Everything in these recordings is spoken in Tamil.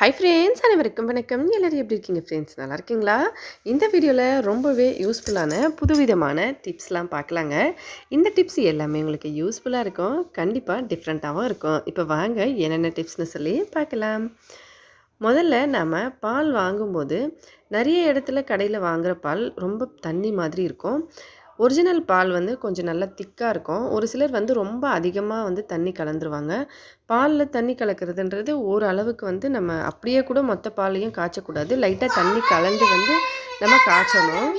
ஹை ஃப்ரெண்ட்ஸ், அனைவருக்கும் வணக்கம். எல்லாரும் எப்படி இருக்கீங்க ஃப்ரெண்ட்ஸ்? நல்லா இருக்கீங்களா? இந்த வீடியோவில் ரொம்பவே யூஸ்ஃபுல்லான புதுவிதமான டிப்ஸ்லாம் பார்க்கலாங்க. இந்த டிப்ஸ் எல்லாமே உங்களுக்கு யூஸ்ஃபுல்லாக இருக்கும், கண்டிப்பாக டிஃப்ரெண்ட்டாகவும் இருக்கும். இப்போ வாங்க என்னென்ன டிப்ஸ்னு சொல்லி பார்க்கலாம். முதல்ல நம்ம பால் வாங்கும்போது நிறைய இடத்துல கடையில் வாங்குகிற பால் ரொம்ப தண்ணி மாதிரி இருக்கும். ஒரிஜினல் பால் வந்து கொஞ்சம் நல்லா திக்காக இருக்கும். ஒரு சிலர் வந்து ரொம்ப அதிகமாக வந்து தண்ணி கலந்துருவாங்க. பாலில் தண்ணி கலக்கிறதுன்றது ஓரளவுக்கு வந்து நம்ம அப்படியே கூட மொத்த பாலையும் காய்ச்சக்கூடாது. லைட்டாக தண்ணி கலந்து வந்து நம்ம காய்ச்சணும்.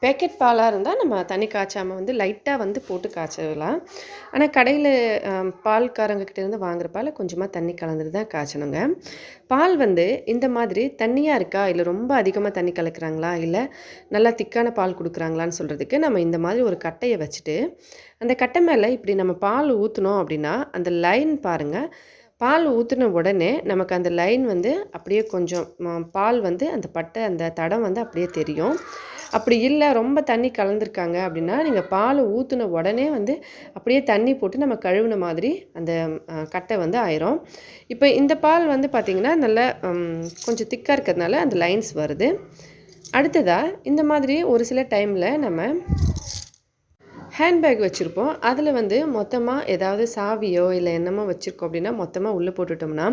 பேக்கெட் பாலாக இருந்தால் நம்ம தண்ணி காய்ச்சாமல் வந்து லைட்டாக வந்து போட்டு காய்ச்சலாம். ஆனால் கடையில் பால்காரங்கக்கிட்டேருந்து வாங்குகிற பால் கொஞ்சமாக தண்ணி கலந்துட்டு தான் காய்ச்சணுங்க. பால் வந்து இந்த மாதிரி தண்ணியாக இருக்கா, இல்லை ரொம்ப அதிகமாக தண்ணி கலக்கிறாங்களா, இல்லை நல்லா திக்கான பால் கொடுக்குறாங்களான்னு சொல்கிறதுக்கு நம்ம இந்த மாதிரி ஒரு கட்டையை வச்சுட்டு, அந்த கட்டை மேலே இப்படி நம்ம பால் ஊற்றினோம் அப்படின்னா அந்த லைன் பாருங்கள். பால் ஊற்றின உடனே நமக்கு அந்த லைன் வந்து அப்படியே கொஞ்சம் பால் வந்து அந்த பட்டை அந்த தடம் வந்து அப்படியே தெரியும். அப்படி இல்லை ரொம்ப தண்ணி கலந்துருக்காங்க அப்படின்னா நீங்கள் பால் ஊற்றின உடனே வந்து அப்படியே தண்ணி போட்டு நம்ம கழுவுன மாதிரி அந்த கட்டை வந்து ஆயிரும். இப்போ இந்த பால் வந்து பார்த்திங்கன்னா நல்லா கொஞ்சம் திக்காக இருக்கிறதுனால அந்த லைன்ஸ் வருது. அடுத்ததாக இந்த மாதிரி ஒரு சில டைமில் நம்ம ஹேண்ட்பேக் வச்சுருப்போம். அதில் வந்து மொத்தமாக ஏதாவது சாவியோ இல்லை என்னமோ வச்சுருக்கோம் அப்படின்னா மொத்தமாக உள்ளே போட்டுட்டோம்னா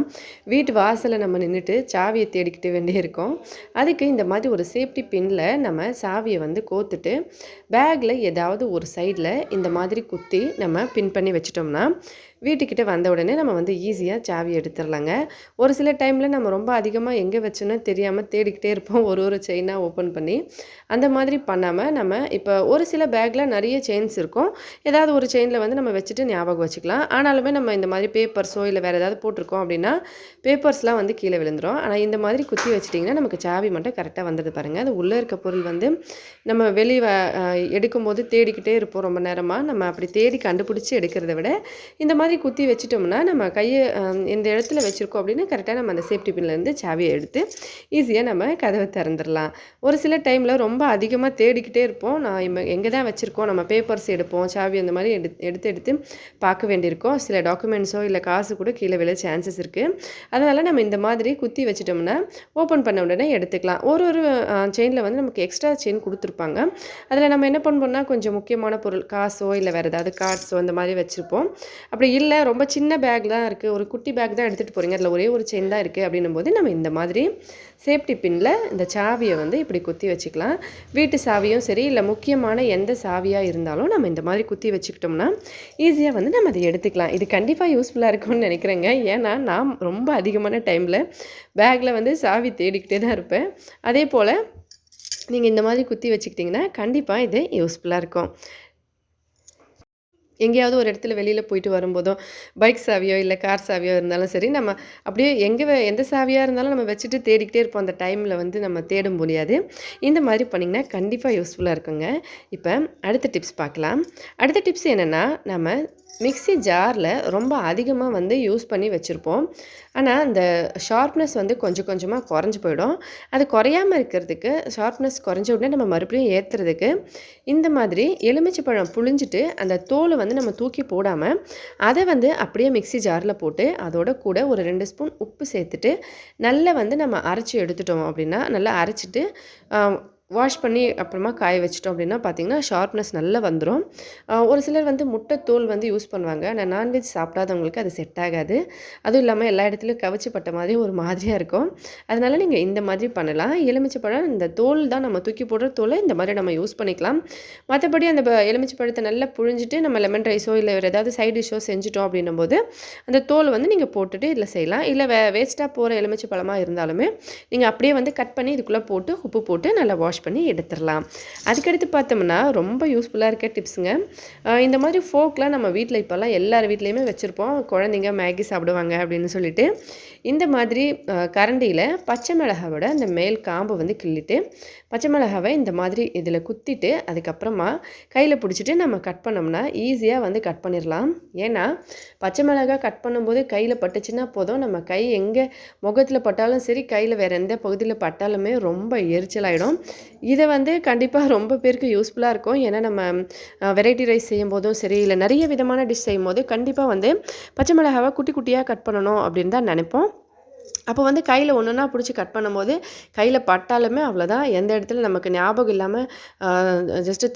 வீட்டு வாசலில் நம்ம நின்றுட்டு சாவியை தேடிக்கிட்டு வேண்டியே இருக்கோம். அதுக்கு இந்த மாதிரி ஒரு சேஃப்டி பின்னில் நம்ம சாவியை வந்து கோத்துட்டு பேக்கில் ஏதாவது ஒரு சைடில் இந்த மாதிரி குத்தி நம்ம பின் பண்ணி வச்சிட்டோம்னா வீட்டுக்கிட்ட வந்த உடனே நம்ம வந்து ஈஸியாக சாவி எடுத்துடலாங்க. ஒரு சில டைமில் நம்ம ரொம்ப அதிகமாக எங்கே வச்சோன்னு தெரியாமல் தேடிக்கிட்டே இருப்போம், ஒரு செயினாக ஓப்பன் பண்ணி. அந்த மாதிரி பண்ணாமல் நம்ம இப்போ ஒரு சில பேக்கில் நிறைய செயின்ஸ் இருக்கும். ஏதாவது ஒரு செயினில் வந்து நம்ம வச்சுட்டு ஞாபகம் வச்சுக்கலாம். ஆனாலுமே நம்ம இந்த மாதிரி பேப்பர்ஸோ இல்லை வேறு ஏதாவது போட்டிருக்கோம் அப்படின்னா பேப்பர்ஸ்லாம் வந்து கீழே விழுந்துடும். ஆனால் இந்த மாதிரி குத்தி வச்சிட்டிங்கன்னா நமக்கு சாவி மட்டும் கரெக்டாக வந்துடுது பாருங்கள். அது உள்ளே இருக்க பொருள் வந்து நம்ம வெளியே எடுக்கும்போது தேடிக்கிட்டே இருப்போம் ரொம்ப நேரமாக. நம்ம அப்படி தேடி கண்டுபிடிச்சி எடுக்கிறத விட இந்த மாதிரி குத்தி வச்சிட்டோம்னா நம்ம கையை இந்த இடத்துல வச்சுருக்கோம் அப்படின்னு கரெக்டாக நம்ம அந்த சேஃப்டி பின்லேருந்து சாவியை எடுத்து ஈஸியாக நம்ம கதவை திறந்துடலாம். ஒரு சில டைமில் ரொம்ப அதிகமாக தேடிக்கிட்டே இருப்போம். நான் எங்கே தான் வச்சுருக்கோம், நம்ம பேப்பர்ஸ் எடுப்போம், சாவி அந்த மாதிரி எடுத்து பார்க்க வேண்டியிருக்கோம். சில டாக்குமெண்ட்ஸோ இல்லை காசு கூட கீழே விழ சான்சஸ் இருக்குது. அதனால் நம்ம இந்த மாதிரி குத்தி வச்சிட்டோம்னா ஓப்பன் பண்ண உடனே எடுத்துக்கலாம். ஒரு செயினில் வந்து நமக்கு எக்ஸ்ட்ரா செயின் கொடுத்துருப்பாங்க. அதில் நம்ம என்ன பண்ணுவோம்னா கொஞ்சம் முக்கியமான பொருள் காசோ இல்லை வேறு ஏதாவது கார்ட்ஸோ இந்த மாதிரி வச்சுருப்போம். அப்படி இல்லை ரொம்ப சின்ன பேக் தான் இருக்குது, ஒரு குட்டி பேக் தான் எடுத்துகிட்டு போகிறீங்க, அதில் ஒரே ஒரு செயின் தான் இருக்குது அப்படின்னும் போது நம்ம இந்த மாதிரி சேஃப்டி பின்னில் இந்த சாவியை வந்து இப்படி குத்தி வச்சுக்கலாம். வீட்டு சாவியும் சரி இல்லை முக்கியமான எந்த சாவியாக இருந்தாலும் நம்ம இந்த மாதிரி குத்தி வச்சுக்கிட்டோம்னா ஈஸியாக வந்து நம்ம அதை எடுத்துக்கலாம். இது கண்டிப்பாக யூஸ்ஃபுல்லாக இருக்கும்னு நினைக்கிறேங்க. ஏன்னா நான் ரொம்ப அதிகமான டைமில் பேக்கில் வந்து சாவி தேடிக்கிட்டே தான் இருப்பேன். அதே போல் நீங்கள் இந்த மாதிரி குத்தி வச்சுக்கிட்டிங்கன்னா கண்டிப்பாக இது யூஸ்ஃபுல்லாக இருக்கும். எங்கேயாவது ஒரு இடத்துல வெளியில் போயிட்டு வரும்போதோ பைக் சாவியோ இல்லை கார் சாவியோ இருந்தாலும் சரி, நம்ம அப்படியே எந்த சாவியாக இருந்தாலும் நம்ம வச்சுட்டு தேடிக்கிட்டே இருப்போம். அந்த டைமில் வந்து நம்ம தேட முடியாது. இந்த மாதிரி பண்ணிங்கன்னா கண்டிப்பாக யூஸ்ஃபுல்லாக இருக்குங்க. இப்போ அடுத்த டிப்ஸ் பார்க்கலாம். அடுத்த டிப்ஸ் என்னென்னா, நம்ம மிக்ஸி ஜாரில் ரொம்ப அதிகமாக வந்து யூஸ் பண்ணி வச்சுருப்போம். ஆனால் அந்த ஷார்ப்னஸ் வந்து கொஞ்சம் கொஞ்சமாக குறைஞ்சி போயிடும். அது குறையாமல் இருக்கிறதுக்கு, ஷார்ப்னஸ் குறைஞ்ச உடனே நம்ம மறுபடியும் ஏற்றுறதுக்கு இந்த மாதிரி எலுமிச்சை பழம் புழிஞ்சிட்டு அந்த தோலை வந்து நம்ம தூக்கி போடாமல் அதை வந்து அப்படியே மிக்ஸி ஜாரில் போட்டு அதோட கூட ஒரு 2 ஸ்பூன் உப்பு சேர்த்துட்டு நல்லா வந்து நம்ம அரைச்சி எடுத்துட்டோம் அப்படின்னா, நல்லா அரைச்சிட்டு வாஷ் பண்ணி அப்புறமா காய வச்சிட்டோம் அப்படின்னா பார்த்திங்கன்னா ஷார்ப்னஸ் நல்லா வந்துடும். ஒரு சிலர் வந்து முட்டை தோல் வந்து யூஸ் பண்ணுவாங்க. ஆனால் நான்வெஜ் சாப்பிடாதவங்களுக்கு அது செட் ஆகாது. அதுவும் இல்லாமல் எல்லா இடத்துலையும் கவிச்சு பட்ட மாதிரி ஒரு மாதிரியாக இருக்கும். அதனால் நீங்கள் இந்த மாதிரி பண்ணலாம். எலுமிச்சை பழம் இந்த தோல் தான், நம்ம தூக்கி போடுற தோலை இந்த மாதிரி நம்ம யூஸ் பண்ணிக்கலாம். மற்றபடி அந்த எலுமிச்சை பழத்தை நல்லா புழிஞ்சிட்டு நம்ம லெமன் ரைஸோ இல்லை வேறு ஏதாவது சைட் டிஷ்ஷோ செஞ்சுட்டோம் அப்படின்னும் போது அந்த தோல் வந்து நீங்கள் போட்டுட்டு இதில் செய்யலாம். இல்லை வேஸ்ட்டாக போகிற எலுமிச்சை பழமாக இருந்தாலுமே நீங்கள் அப்படியே வந்து கட் பண்ணி இதுக்குள்ளே போட்டு உப்பு போட்டு நல்லா வாஷ் பண்ணி எடுத்துடலாம். அதுக்கடுத்து பார்த்தோம்னா ரொம்ப யூஸ்ஃபுல்லாக இருக்க டிப்ஸுங்க. இந்த மாதிரி ஃபோக்லாம் நம்ம வீட்டில் இப்போல்லாம் எல்லார் வீட்லேயுமே வச்சுருப்போம். குழந்தைங்க மேகி சாப்பிடுவாங்க அப்படின்னு சொல்லிட்டு இந்த மாதிரி கரண்டியில் பச்சை மிளகாவோட அந்த மேல் காம்பை வந்து கிள்ளிட்டு பச்சை மிளகாவை இந்த மாதிரி இதில் குத்திட்டு அதுக்கப்புறமா கையில் பிடிச்சிட்டு நம்ம கட் பண்ணோம்னா ஈஸியாக வந்து கட் பண்ணிடலாம். ஏன்னா பச்சை மிளகாய் கட் பண்ணும்போது கையில் பட்டுச்சுன்னா போதும், நம்ம கை எங்கே முகத்தில் பட்டாலும் சரி, கையில் வேறு எந்த பகுதியில் பட்டாலுமே ரொம்ப எரிச்சலாயிடும். இதை வந்து கண்டிப்பாக ரொம்ப பேருக்கு யூஸ்ஃபுல்லாக இருக்கும். ஏன்னா நம்ம வெரைட்டி ரைஸ் செய்யும் போதும் சரி, இல்லை நிறைய விதமான டிஷ் செய்யும் போது கண்டிப்பாக வந்து பச்சை மிளகாவை குட்டி குட்டியாக கட் பண்ணணும் அப்படின்னு தான் நினைப்போம். அப்போ வந்து கையில் ஒன்றா பிடிச்சி கட் பண்ணும்போது கையில் பட்டாலுமே அவ்வளோதான். எந்த இடத்துல நமக்கு ஞாபகம் இல்லாமல் ஜஸ்ட்டு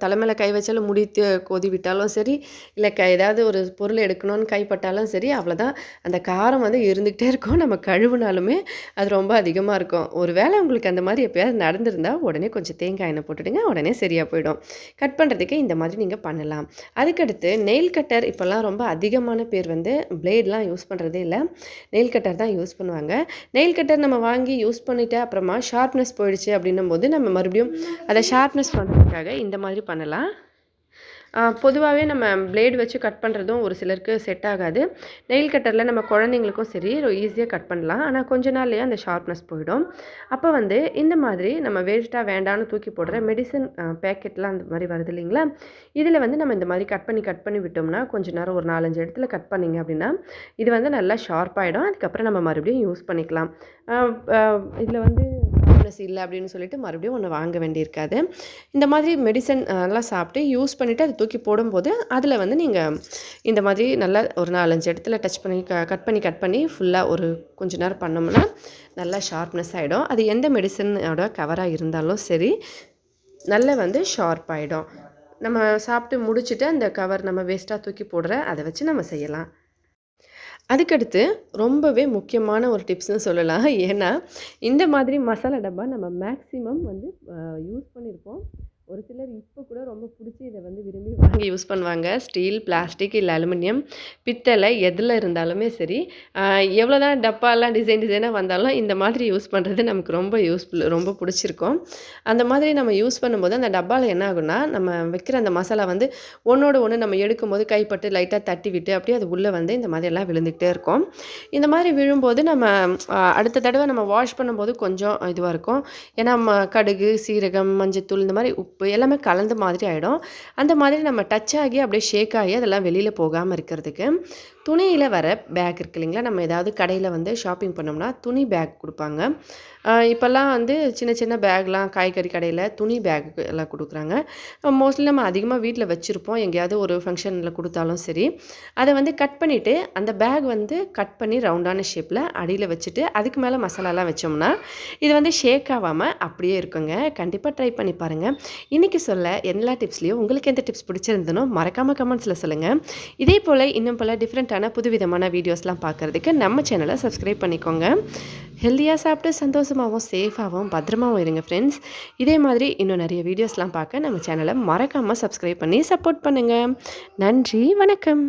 தலை மேலே கை வச்சாலும் முடி கொதி விட்டாலும் சரி, இல்லை ஏதாவது ஒரு பொருள் எடுக்கணும்னு கைப்பட்டாலும் சரி, அவ்வளோதான். அந்த காரம் வந்து இருந்துக்கிட்டே இருக்கும். நம்ம கழுவுனாலுமே அது ரொம்ப அதிகமாக இருக்கும். ஒரு வேளை உங்களுக்கு அந்த மாதிரி எப்போயாவது நடந்திருந்தா உடனே கொஞ்சம் தேங்காய் எண்ணெய் போட்டுடுங்க. உடனே சரியாக போயிடும். கட் பண்ணுறதுக்கு இந்த மாதிரி நீங்கள் பண்ணலாம். அதுக்கடுத்து நெயில் கட்டர் இப்போல்லாம் ரொம்ப அதிகமான பேர் வந்து பிளேட்லாம் யூஸ் பண்ணுறதே இல்லை. நெயில் கட்டர் தான் யூஸ் பண்ணுவாங்க. நெயில் கட்டர் நம்ம வாங்கி யூஸ் பண்ணிவிட்டு அப்புறமா ஷார்ப்னஸ் போயிடுச்சு அப்படின்னும்போது நம்ம மறுபடியும் அதை ஷார்ப்னஸ் பண்ணுறதுக்காக இந்த மாதிரி பண்ணலாம். பொதுவாகவே நம்ம பிளேடு வச்சு கட் பண்ணுறதும் ஒரு சிலருக்கு செட் ஆகாது. நெயில் கட்டரில் நம்ம குழந்தைங்களுக்கும் சரி ஈஸியாக கட் பண்ணலாம். ஆனால் கொஞ்ச நாள்லேயே அந்த ஷார்ப்னஸ் போயிடும். அப்போ வந்து இந்த மாதிரி நம்ம வேஸ்ட்டாக வேண்டான்னு தூக்கி போடுற மெடிசன் பேக்கெட்லாம் அந்த மாதிரி வருது இல்லைங்களா, இதில் வந்து நம்ம இந்த மாதிரி கட் பண்ணி விட்டோம்னா கொஞ்சம் நேரம் ஒரு 4-5 இடத்துல கட் பண்ணிங்க அப்படின்னா இது வந்து நல்லா ஷார்ப்பாகிடும். அதுக்கப்புறம் நம்ம மறுபடியும் யூஸ் பண்ணிக்கலாம். இதில் வந்து ஷார்ப்னஸ் இல்லை அப்படின்னு சொல்லிட்டு மறுபடியும் ஒன்று வாங்க வேண்டியிருக்காது. இந்த மாதிரி மெடிசன் எல்லாம் சாப்பிட்டு யூஸ் பண்ணிவிட்டு அதை தூக்கி போடும்போது அதில் வந்து நீங்கள் இந்த மாதிரி நல்லா ஒரு 4-5 இடத்துல டச் பண்ணி கட் பண்ணி ஃபுல்லாக ஒரு கொஞ்ச நேரம் பண்ணோம்னா நல்லா ஷார்ப்னஸ் ஆகிடும். அது எந்த மெடிசனோட கவராக இருந்தாலும் சரி நல்லா வந்து ஷார்ப் ஆகிடும். நம்ம சாப்பிட்டு முடிச்சுட்டு அந்த கவர் நம்ம வேஸ்ட்டாக தூக்கி போடுற அதை வச்சு நம்ம செய்யலாம். அதுக்கடுத்து ரொம்பவே முக்கியமான ஒரு டிப்ஸ்னு சொல்லலாம். ஏன்னா இந்த மாதிரி மசாலா டப்பா நம்ம மேக்ஸிமம் வந்து யூஸ் பண்ணியிருப்போம். ஒரு சிலர் இப்போ கூட ரொம்ப பிடிச்சி இதை வந்து விரும்பி வாங்கி யூஸ் பண்ணுவாங்க. ஸ்டீல், பிளாஸ்டிக் இல்லை அலுமினியம், பித்தளை எதில் இருந்தாலுமே சரி, எவ்வளோதான் டப்பாலாம் டிசைனாக வந்தாலும் இந்த மாதிரி யூஸ் பண்ணுறது நமக்கு ரொம்ப யூஸ்ஃபுல், ரொம்ப பிடிச்சிருக்கும். அந்த மாதிரி நம்ம யூஸ் பண்ணும்போது அந்த டப்பாவில் என்ன ஆகும்னா நம்ம வைக்கிற அந்த மசாலா வந்து ஒன்றோட ஒன்று நம்ம எடுக்கும்போது கைப்பட்டு லைட்டாக தட்டி விட்டு அப்படியே அது உள்ளே வந்து இந்த மாதிரியெல்லாம் விழுந்துக்கிட்டே இருக்கும். இந்த மாதிரி விழும்போது நம்ம அடுத்த தடவை நம்ம வாஷ் பண்ணும்போது கொஞ்சம் இதுவாக இருக்கும். ஏன்னா கடுகு, சீரகம், மஞ்சத்தூள் இந்த மாதிரி உப்பு எல்லாமே கலந்த மாதிரி ஆகிடும். அந்த மாதிரி நம்ம டச் ஆகி அப்படியே ஷேக் ஆகி அதெல்லாம் வெளியில் போகாமல் இருக்கிறதுக்கு துணியில் வர பேக் இருக்கு இல்லைங்களா, நம்ம ஏதாவது கடையில் வந்து ஷாப்பிங் பண்ணோம்னா துணி பேக் கொடுப்பாங்க. இப்போல்லாம் வந்து சின்ன சின்ன பேக்லாம் காய்கறி கடையில் துணி பேக் எல்லாம் கொடுக்குறாங்க. மோஸ்ட்லி நம்ம அதிகமாக வீட்டில் வச்சுருப்போம். எங்கேயாவது ஒரு ஃபங்க்ஷனில் கொடுத்தாலும் சரி, அதை வந்து கட் பண்ணிவிட்டு அந்த பேக் வந்து கட் பண்ணி ரவுண்டான ஷேப்பில் அடியில் வச்சுட்டு அதுக்கு மேலே மசாலாலாம் வச்சோம்னா இது வந்து ஷேக் ஆகாமல் அப்படியே இருக்குங்க. கண்டிப்பாக ட்ரை பண்ணி பாருங்கள். இன்றைக்கி சொல்ல எல்லா டிப்ஸ்லேயும் உங்களுக்கு எந்த டிப்ஸ் பிடிச்சிருந்தனோ மறக்காமல் கமெண்ட்ஸில் சொல்லுங்கள். இதே போல் இன்னும் பல டிஃப்ரெண்ட்டான புதுவிதமான வீடியோஸ்லாம் பார்க்குறதுக்கு நம்ம சேனலை சப்ஸ்கிரைப் பண்ணிக்கோங்க. ஹெல்த்தியாக சாப்பிட்டு சந்தோஷமாகவும் சேஃபாகவும் பத்திரமாகவும் இருங்க ஃப்ரெண்ட்ஸ். இதே மாதிரி இன்னும் நிறைய வீடியோஸ்லாம் பார்க்க நம்ம சேனலை மறக்காமல் சப்ஸ்கிரைப் பண்ணி சப்போர்ட் பண்ணுங்கள். நன்றி, வணக்கம்.